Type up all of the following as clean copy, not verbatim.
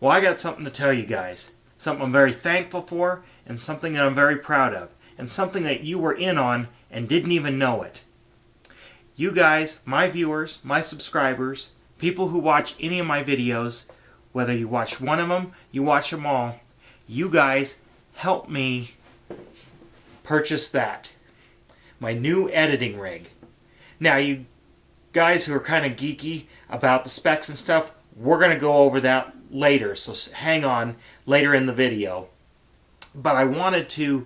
Well, I got something to tell you guys. Something I'm very thankful for, and something that I'm very proud of, and something that you were in on and didn't even know it. You guys, my viewers, my subscribers, people who watch any of my videos, whether you watch one of them, you watch them all, you guys help me purchase that. My new editing rig. Now, you guys who are kind of geeky about the specs and stuff, we're going to go over that later, so hang on later in the video. But I wanted to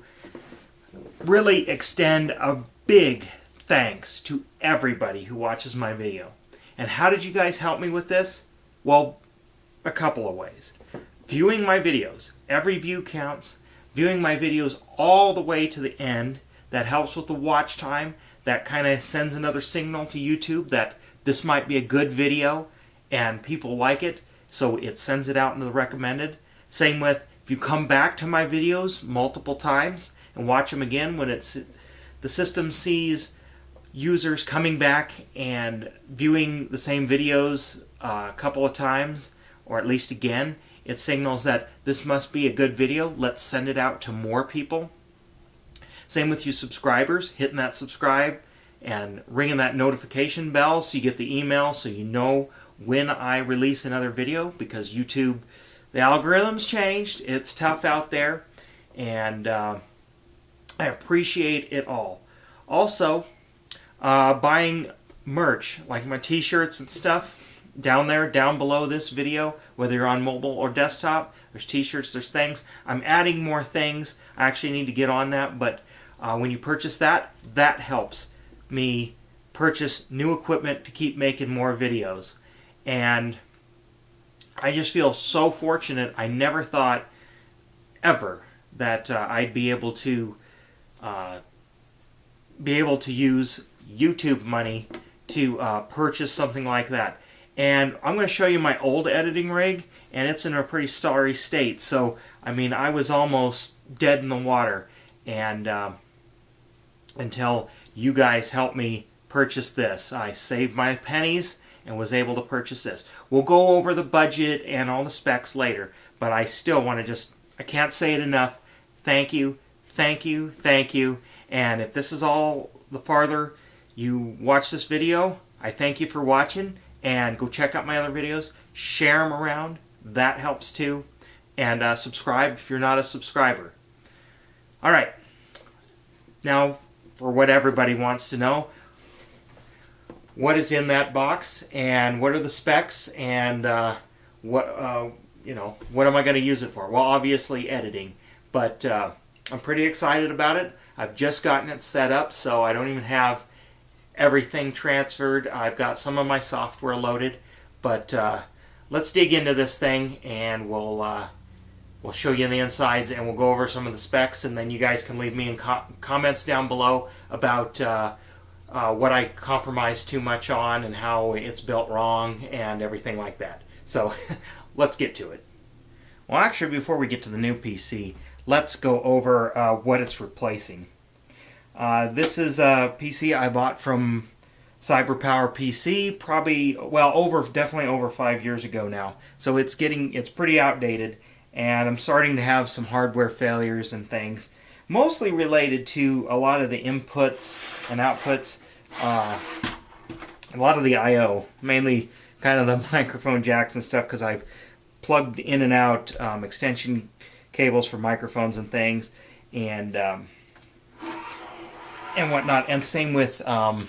really extend a big thanks to everybody who watches my video. And how did you guys help me with this? Well, a couple of ways. Viewing my videos. Every view counts. Viewing my videos all the way to the end. That helps with the watch time. That kind of sends another signal to YouTube that this might be a good video and people like it, so it sends it out into the recommended. Same with if you come back to my videos multiple times and watch them again, when the system sees users coming back and viewing the same videos a couple of times, or at least again, it signals that this must be a good video. Let's send it out to more people. Same with you subscribers, hitting that subscribe and ringing that notification bell so you get the email so you know when I release another video, because YouTube, the algorithm's changed. It's tough out there, and I appreciate it all. Also, buying merch, like my t-shirts and stuff, down there, down below this video, whether you're on mobile or desktop, there's t-shirts, there's things. I'm adding more things. I actually need to get on that, but when you purchase that, that helps me purchase new equipment to keep making more videos. And I just feel so fortunate. I never thought ever that I'd be able to use YouTube money to purchase something like that. And I'm going to show you my old editing rig, and it's in a pretty starry state. So, I mean, I was almost dead in the water, and until you guys helped me purchase this. I saved my pennies and was able to purchase this. We'll go over the budget and all the specs later, but I still want to I can't say it enough. Thank you, thank you, thank you. And if this is all the farther you watch this video, I thank you for watching, and go check out my other videos. Share them around. That helps too. And subscribe if you're not a subscriber. Alright. Now, for what everybody wants to know, what is in that box, and what are the specs, and what am I going to use it for? Well, obviously editing, but I'm pretty excited about it. I've just gotten it set up, so I don't even have everything transferred. I've got some of my software loaded, but let's dig into this thing, and we'll show you the insides, and we'll go over some of the specs, and then you guys can leave me in comments down below about what I compromised too much on and how it's built wrong and everything like that. So let's get to it. Well, actually, before we get to the new PC, let's go over what it's replacing. This is a PC I bought from CyberPower PC, probably, well, definitely over 5 years ago now. So it's pretty outdated, and I'm starting to have some hardware failures and things, mostly related to a lot of the inputs and outputs, a lot of the I/O, mainly kind of the microphone jacks and stuff, because I've plugged in and out extension cables for microphones and things, and whatnot. And same with the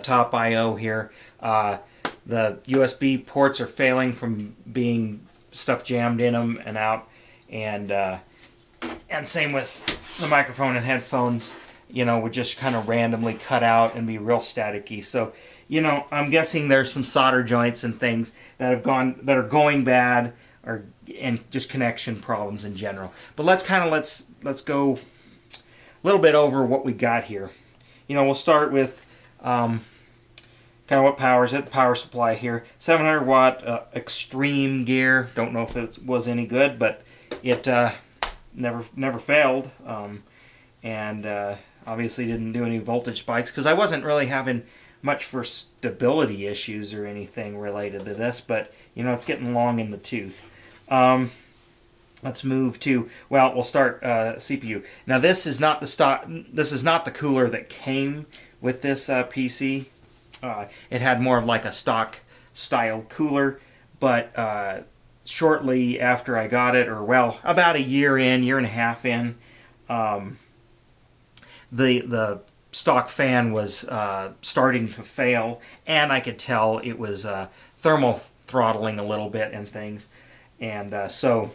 top I/O here. The USB ports are failing from being stuff jammed in them and out, and same with the microphone and headphones. Would just kind of randomly cut out and be real staticky. So, I'm guessing there's some solder joints and things that are going bad, and just connection problems in general. But let's go a little bit over what we got here. We'll start with kind of what powers it. The power supply here, 700 watt extreme gear. Don't know if it was any good, but it never failed, and obviously didn't do any voltage spikes, because I wasn't really having much for stability issues or anything related to this, but it's getting long in the tooth. Let's move to, well, we'll start CPU. Now this is not the stock. This is not the cooler that came with this PC. It had more of like a stock style cooler, but shortly after I got it, or well, about a year and a half in, the stock fan was starting to fail, and I could tell it was thermal throttling a little bit and things, and so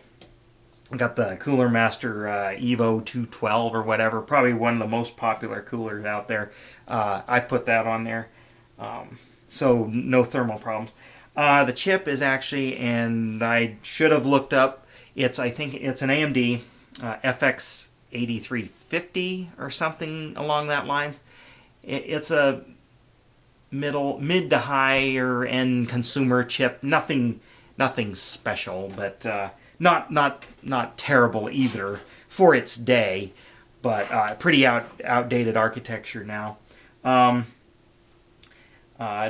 I got the Cooler Master Evo 212 or whatever, probably one of the most popular coolers out there. I put that on there, so no thermal problems. The chip is actually, and I should have looked up, I think it's an AMD FX 8350 or something along that lines. It's a mid to higher end consumer chip. Nothing special, but not terrible either for its day. But pretty outdated architecture now.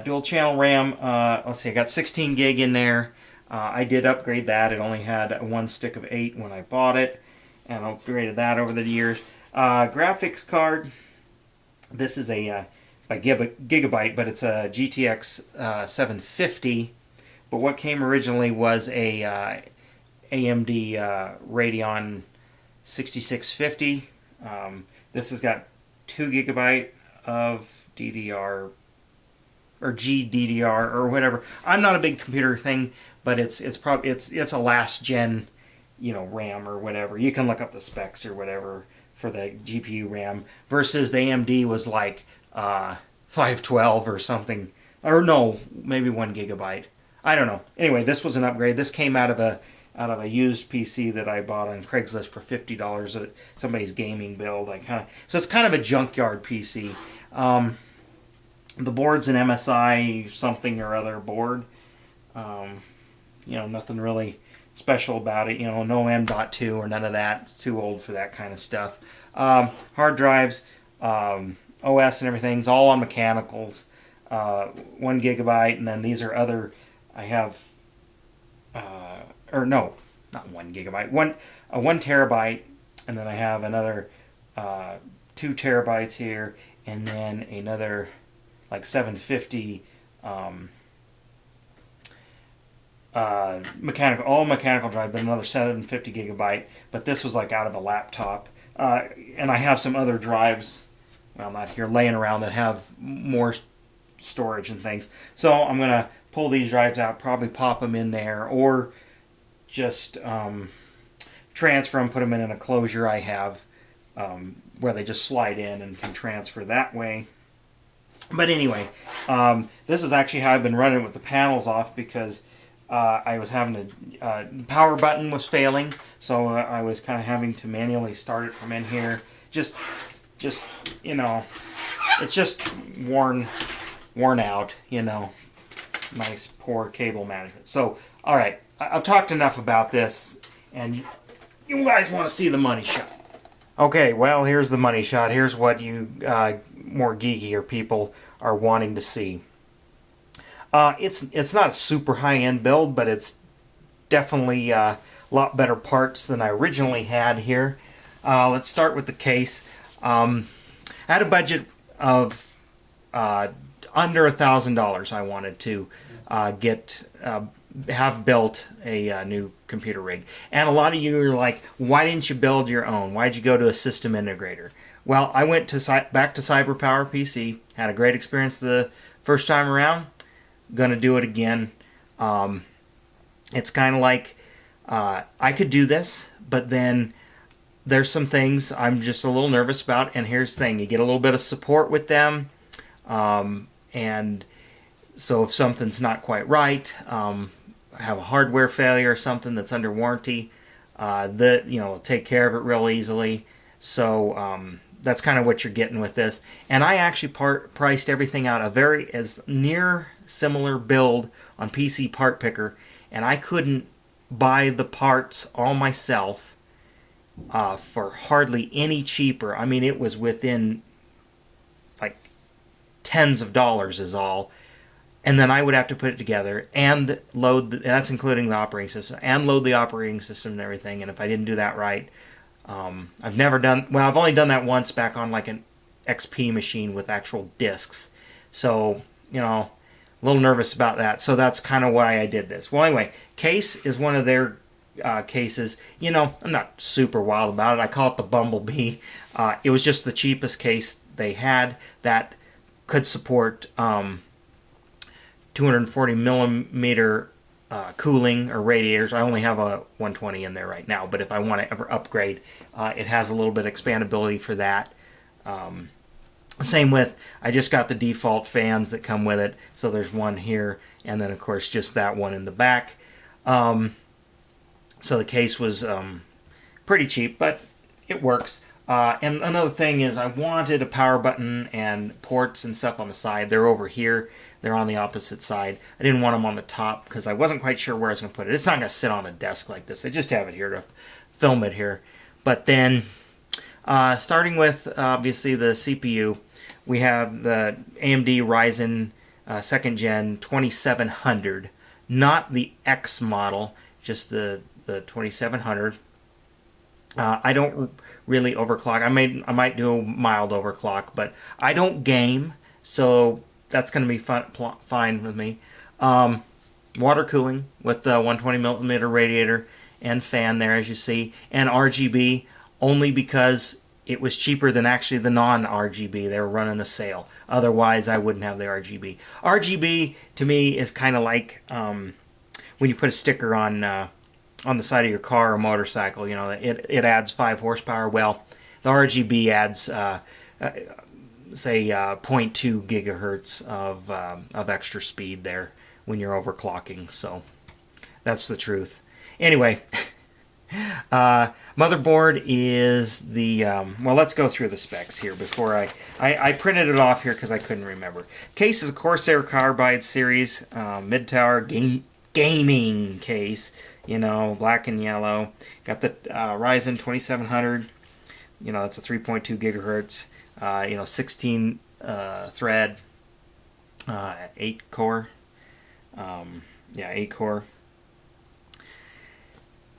Dual channel RAM. Let's see, I got 16 gig in there. I did upgrade that. It only had one stick of 8 when I bought it, and I upgraded that over the years. Graphics card. This is a by Gigabyte, but it's a GTX 750. But what came originally was a AMD Radeon 6650. This has got 2 gigabyte of DDR or GDDR or whatever. I'm not a big computer thing, but it's a last gen, RAM or whatever. You can look up the specs or whatever for the GPU RAM versus the AMD was like 512 or something, or no, maybe 1 gigabyte. I don't know. Anyway, this was an upgrade. This came out of a used PC that I bought on Craigslist for $50 at somebody's gaming build. So it's kind of a junkyard PC. The board's an MSI something or other board. Nothing really special about it. No M.2 or none of that. It's too old for that kind of stuff. Hard drives, OS and everything's all on mechanicals. 1 gigabyte, and then these are other. I have, or no, not 1 gigabyte. 1 terabyte, and then I have another 2 terabytes here, and then another like 750 mechanical drive, but another 750 gigabyte. But this was like out of a laptop, and I have some other drives, well, not here, laying around that have more storage and things. So I'm gonna pull these drives out, probably pop them in there, or just transfer them, put them in an enclosure I have where they just slide in and can transfer that way. But anyway, this is actually how I've been running with the panels off, because I was having the power button was failing, so I was kind of having to manually start it from in here. Just it's just worn out, nice poor cable management. So, all right, I've talked enough about this, and you guys want to see the money shot. Okay, well, here's the money shot. Here's what you more geekier people are wanting to see. It's not a super high-end build, but it's definitely a lot better parts than I originally had here. Let's start with the case. I had a budget of under $1,000. I wanted to have built a new computer rig. And a lot of you are like, why didn't you build your own? Why'd you go to a system integrator? Well, I went back to CyberPower PC, had a great experience the first time around, gonna do it again. It's kind of like, I could do this, but then there's some things I'm just a little nervous about, and here's the thing, you get a little bit of support with them, and so if something's not quite right, have a hardware failure or something that's under warranty, they'll take care of it real easily. So that's kind of what you're getting with this. And I actually priced everything out as near similar build on PC Part Picker, and I couldn't buy the parts all myself for hardly any cheaper. I mean, it was within like tens of dollars is all. And then I would have to put it together and load, that's including the operating system, and load the operating system and everything. And if I didn't do that right, I've never done, well, I've only done that once back on like an XP machine with actual discs. So, you know, a little nervous about that. So that's kind of why I did this. Well, anyway, Case is one of their cases. You know, I'm not super wild about it. I call it the Bumblebee. It was just the cheapest case they had that could support 240 millimeter cooling or radiators. I only have a 120 in there right now, but if I want to ever upgrade, it has a little bit of expandability for that. Same with, I just got the default fans that come with it. So there's one here, and then of course just that one in the back. So the case was pretty cheap, but it works. And another thing is I wanted a power button and ports and stuff on the side. They're over here. They're on the opposite side. I didn't want them on the top because I wasn't quite sure where I was going to put it. It's not going to sit on a desk like this. I just have it here to film it here. But then, starting with obviously the CPU, we have the AMD Ryzen 2nd Gen 2700, not the X model, just the 2700. I don't really overclock. I might do a mild overclock, but I don't game, so that's going to be fine with me. Water cooling with the 120 millimeter radiator and fan there, as you see, and RGB only because it was cheaper than actually the non-RGB. They were running a sale. Otherwise, I wouldn't have the RGB. RGB to me is kind of like when you put a sticker on the side of your car or motorcycle. You know, it adds 5 horsepower. Well, the RGB adds say 0.2 gigahertz of extra speed there when you're overclocking. So that's the truth. Anyway, motherboard is the well, let's go through the specs here before I printed it off here because I couldn't remember. Case is a Corsair Carbide series mid-tower gaming case, you know, black and yellow. Got the Ryzen 2700, you know, that's a 3.2 gigahertz, you know, 16 thread, 8 core, yeah, 8 core.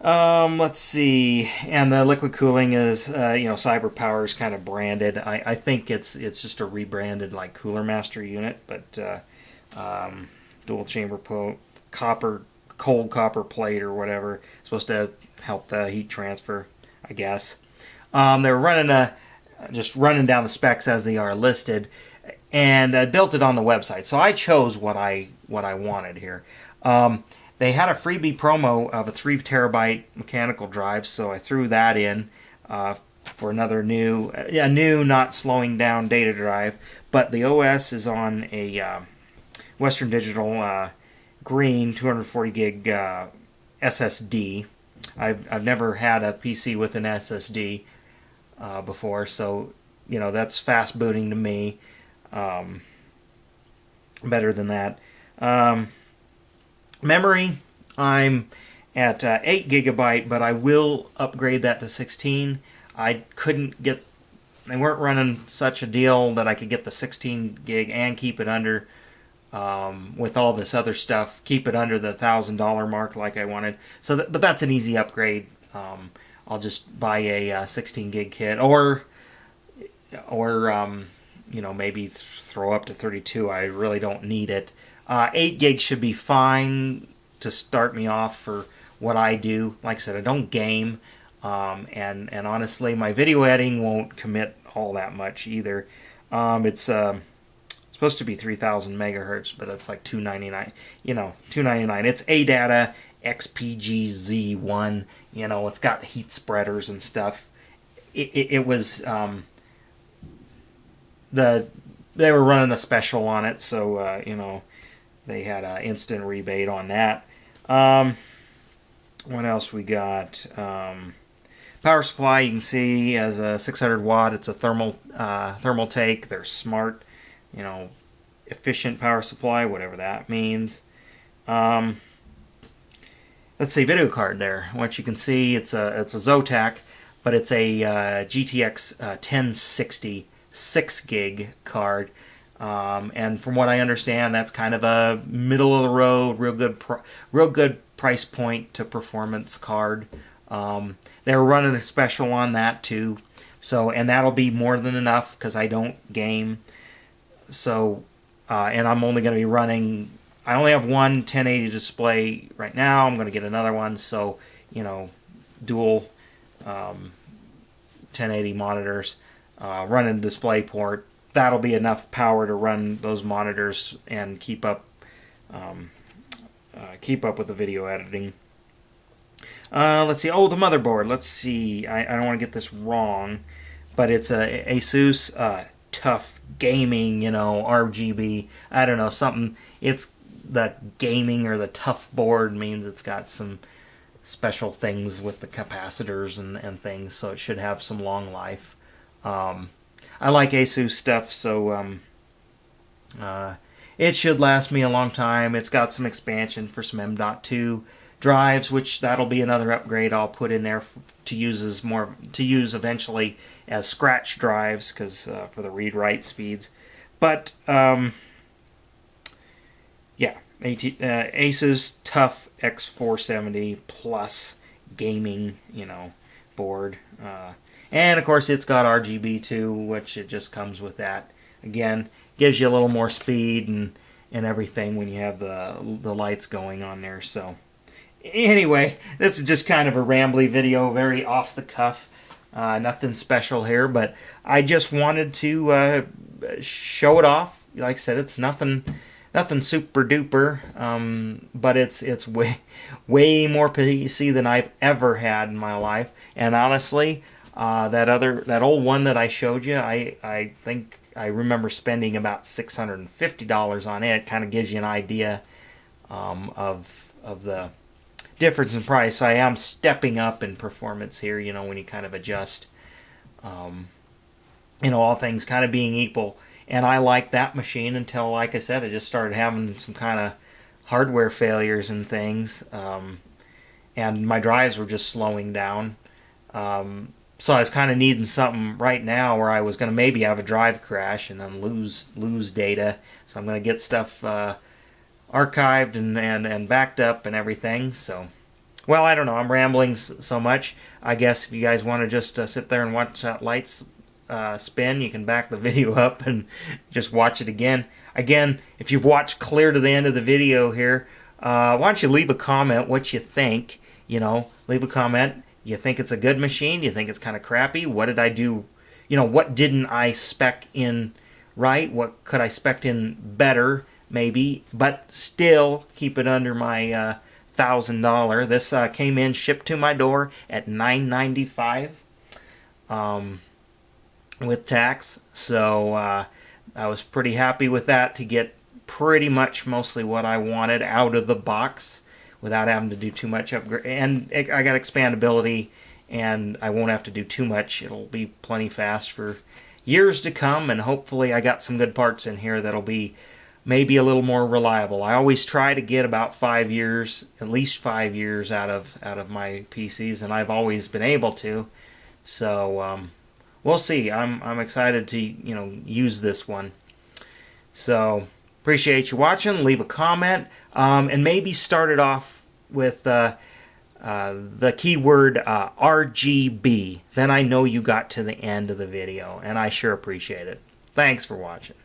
Let's see, and the liquid cooling is, you know, CyberPower is kind of branded. I think it's just a rebranded like Cooler Master unit, but dual chamber cold copper plate or whatever. It's supposed to help the heat transfer, I guess. They're running just running down the specs as they are listed, and I built it on the website. So I chose what I wanted here. They had a freebie promo of a 3 terabyte mechanical drive, so I threw that in for another new, not slowing down data drive. But the OS is on a Western Digital green 240 gig SSD. I've never had a PC with an SSD before, so you know that's fast booting to me. Better than that. Memory, I'm at 8 gigabyte, but I will upgrade that to 16. I couldn't get, they weren't running such a deal that I could get the 16 gig and keep it under, with all this other stuff, keep it under the $1,000 mark like I wanted. So, but that's an easy upgrade. I'll just buy a 16 gig kit, or you know, maybe throw up to 32. I really don't need it. 8 gigs should be fine to start me off for what I do. Like I said, I don't game, and honestly, my video editing won't commit all that much either. It's supposed to be 3,000 megahertz, but it's like $299. You know, $299. It's ADATA XPG-Z1. You know, it's got heat spreaders and stuff. It was they were running a special on it, so you know. They had an instant rebate on that. What else we got? Power supply, you can see as a 600 watt. It's a thermal take. They're smart, you know, efficient power supply, whatever that means. Let's see, video card there. What you can see, it's a Zotac, but it's a GTX 1060 6 gig card. And from what I understand, that's kind of a middle of the road, real good price point to performance card. They're running a special on that too, so and that'll be more than enough because I don't game. So, and I'm only going to be running. I only have one 1080 display right now. I'm going to get another one, so dual 1080 monitors, running DisplayPort. That'll be enough power to run those monitors and keep up with the video editing. Let's see. Oh, the motherboard. Let's see. I don't want to get this wrong, but it's a Asus Tough Gaming. RGB. I don't know, something. It's the gaming or the tough board means it's got some special things with the capacitors and things, so it should have some long life. I like Asus stuff, so it should last me a long time. It's got some expansion for some M.2 drives, which that'll be another upgrade I'll put in there to use eventually as scratch drives, because for the read-write speeds. But yeah, Asus Tough X470 Plus gaming, board. And of course it's got RGB too, which it just comes with that. Again, gives you a little more speed and everything when you have the lights going on there. So anyway, this is just kind of a rambly video, very off the cuff. Nothing special here, but I just wanted to show it off. Like I said, it's nothing super duper, but it's way more PC than I've ever had in my life. And honestly, that old one that I showed you, I think I remember spending about $650 on it. Kind of gives you an idea of the difference in price. So I am stepping up in performance here. When you kind of adjust, all things kind of being equal. And I liked that machine until, like I said, I just started having some kind of hardware failures and things. And my drives were just slowing down. So I was kind of needing something right now where I was going to maybe have a drive crash and then lose data. So I'm going to get stuff archived and backed up and everything. So, well, I don't know. I'm rambling so much. I guess if you guys want to just sit there and watch that lights spin, you can back the video up and just watch it again. Again, if you've watched clear to the end of the video here, why don't you leave a comment what you think. Leave a comment. You think it's a good machine? You think it's kind of crappy? What did I do? What didn't I spec in right? What could I spec in better, maybe, but still keep it under my $1,000. This came in, shipped to my door at $9.95. With tax, so I was pretty happy with that to get pretty much mostly what I wanted out of the box without having to do too much upgrade. And I got expandability, and I won't have to do too much. It'll be plenty fast for years to come, and hopefully I got some good parts in here that'll be maybe a little more reliable. I always try to get about 5 years, at least 5 years out of my PCs, and I've always been able to. So we'll see. I'm excited to use this one. So appreciate you watching. Leave a comment, and maybe start it off with the keyword RGB. Then I know you got to the end of the video, and I sure appreciate it. Thanks for watching.